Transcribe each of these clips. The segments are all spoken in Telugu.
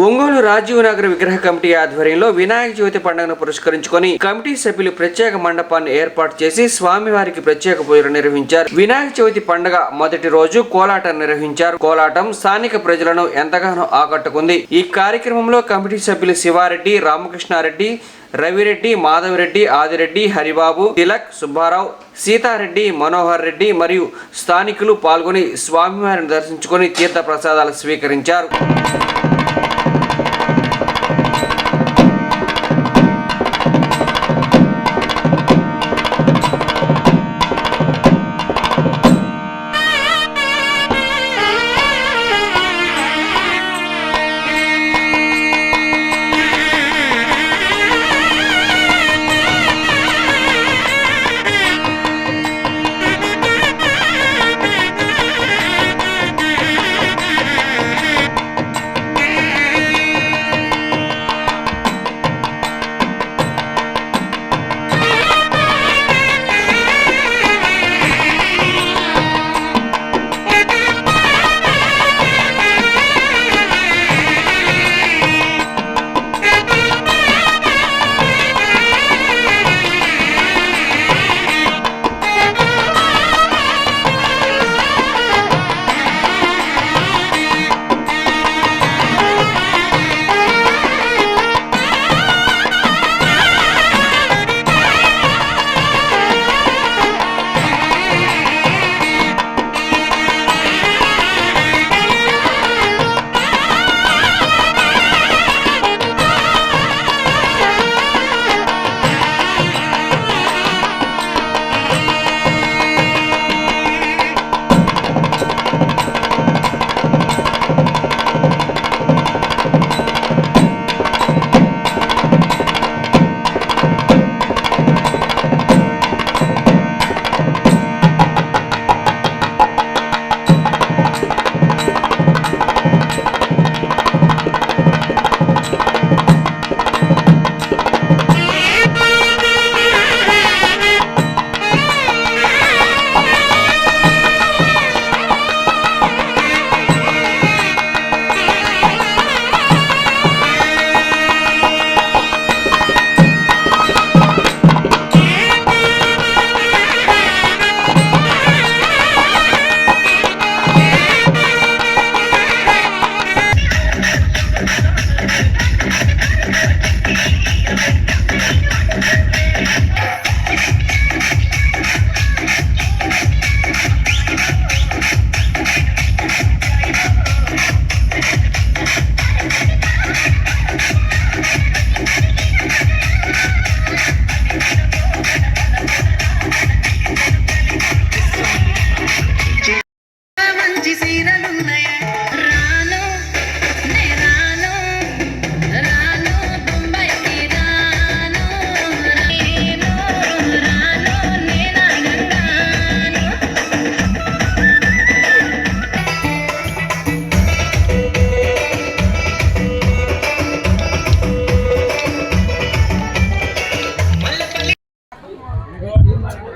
ఒంగోలు రాజీవ్ నగర్ విగ్రహ కమిటీ ఆధ్వర్యంలో వినాయక చవితి పండుగను పురస్కరించుకొని కమిటీ సభ్యులు ప్రత్యేక మండపాన్ని ఏర్పాటు చేసి స్వామివారికి ప్రత్యేక పూజలు నిర్వహించారు. వినాయక చవితి పండుగ మొదటి రోజు కోలాటం నిర్వహించారు. కోలాటం స్థానిక ప్రజలను ఎంతగానో ఆకట్టుకుంది. ఈ కార్యక్రమంలో కమిటీ సభ్యులు శివారెడ్డి, రామకృష్ణారెడ్డి, రవిరెడ్డి, మాధవరెడ్డి, ఆదిరెడ్డి, హరిబాబు, తిలక్, సుబ్బారావు, సీతారెడ్డి, మనోహర్ రెడ్డి మరియు స్థానికులు పాల్గొని స్వామివారిని దర్శించుకొని తీర్థ ప్రసాదాలు స్వీకరించారు.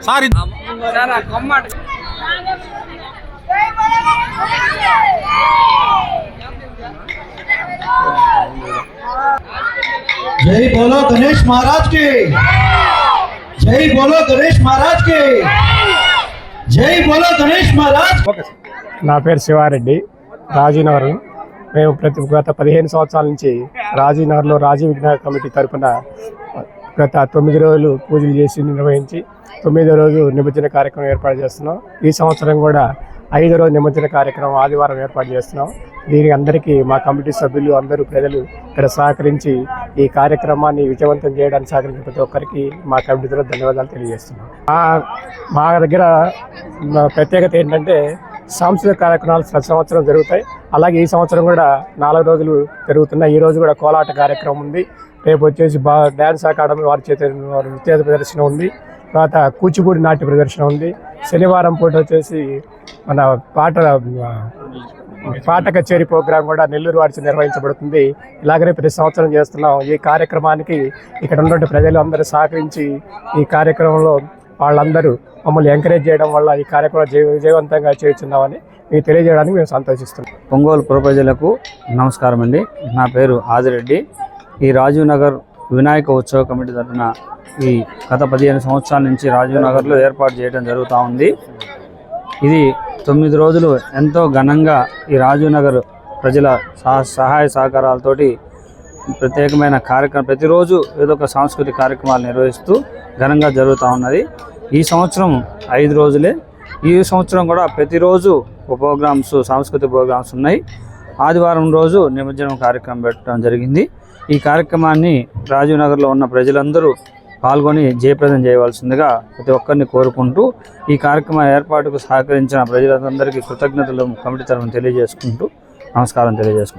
సారీ जय बोलो गणेश महाराज के, जय बोलो गणेश महाराज के, जय बोलो गणेश महाराज। నా పేరు శివారెడ్డి, రాజీనగర్. మేము గత 15 సంవత్సరాల నుంచి రాజీనగర్లో రాజీవ్ విగ్రహ కమిటీ తరఫున గత 9 రోజులు పూజలు చేసి నిర్వహించి 9వ రోజు నిమజ్జన కార్యక్రమం ఏర్పాటు చేస్తున్నాం. ఈ సంవత్సరం కూడా 5వ రోజు నిమజ్జన కార్యక్రమం ఆదివారం ఏర్పాటు చేస్తున్నాం. దీనికి అందరికీ మా కమిటీ సభ్యులు అందరూ ప్రజలు ఇక్కడ సహకరించి ఈ కార్యక్రమాన్ని విజయవంతం చేయడానికి సహకరించిన ప్రతి ఒక్కరికి మా కమిటీ ద్వారా ధన్యవాదాలు తెలియజేస్తున్నాం. మా దగ్గర ప్రత్యేకత ఏంటంటే సాంస్కృతిక కార్యక్రమాలు ప్రతి సంవత్సరం జరుగుతాయి. అలాగే ఈ సంవత్సరం కూడా 4 రోజులు జరుగుతున్నాయి. ఈ రోజు కూడా కోలాట కార్యక్రమం ఉంది. రేపు వచ్చేసి డ్యాన్స్ అకాడమీ వారి చేత నృత్య ప్రదర్శన ఉంది. తర్వాత కూచిపూడి నాట్య ప్రదర్శన ఉంది. శనివారం పూట వచ్చేసి మన పాట కచేరీ ప్రోగ్రాం కూడా నెల్లూరు వారి నిర్వహించబడుతుంది. ఇలాగనే ప్రతి సంవత్సరం చేస్తున్నాం. ఈ కార్యక్రమానికి ఇక్కడ ఉన్నటువంటి ప్రజలు అందరూ సహకరించి ఈ కార్యక్రమంలో వాళ్ళందరూ మమ్మల్ని ఎంకరేజ్ చేయడం వల్ల ఈ కార్యక్రమం విజయవంతంగా చేస్తున్నామని మీకు తెలియజేయడానికి మేము సంతోషిస్తున్నాం. ఒంగోలు పుర ప్రజలకు నమస్కారం అండి. నా పేరు ఆదిరెడ్డి. ఈ రాజీవ్ నగర్ వినాయక ఉత్సవ కమిటీ తరఫున ఈ గత 15 సంవత్సరాల నుంచి రాజీవ్ నగర్లో ఏర్పాటు చేయడం జరుగుతూ ఉంది. ఇది 9 రోజులు ఎంతో ఘనంగా ఈ రాజీవ్ నగర్ ప్రజల సహాయ సహకారాలతోటి ప్రత్యేకమైన కార్యక్రమం ప్రతిరోజు ఏదో ఒక సాంస్కృతిక కార్యక్రమాలు నిర్వహిస్తూ ఘనంగా జరుగుతూ ఉన్నది. ఈ సంవత్సరం 5 రోజులే. ఈ సంవత్సరం కూడా ప్రతిరోజు ప్రోగ్రామ్స్, సాంస్కృతిక ప్రోగ్రామ్స్ ఉన్నాయి. ఆదివారం రోజు నిమజ్జనం కార్యక్రమం పెట్టడం జరిగింది. ఈ కార్యక్రమాన్ని రాజీవ్ నగర్లో ఉన్న ప్రజలందరూ పాల్గొని జయప్రదం చేయవలసిందిగా ప్రతి ఒక్కరిని కోరుకుంటూ ఈ కార్యక్రమ ఏర్పాటుకు సహకరించిన ప్రజలందరికీ కృతజ్ఞతలు కమిటీ తరఫున తెలియజేసుకుంటూ నమస్కారం తెలియజేసుకుంటాం.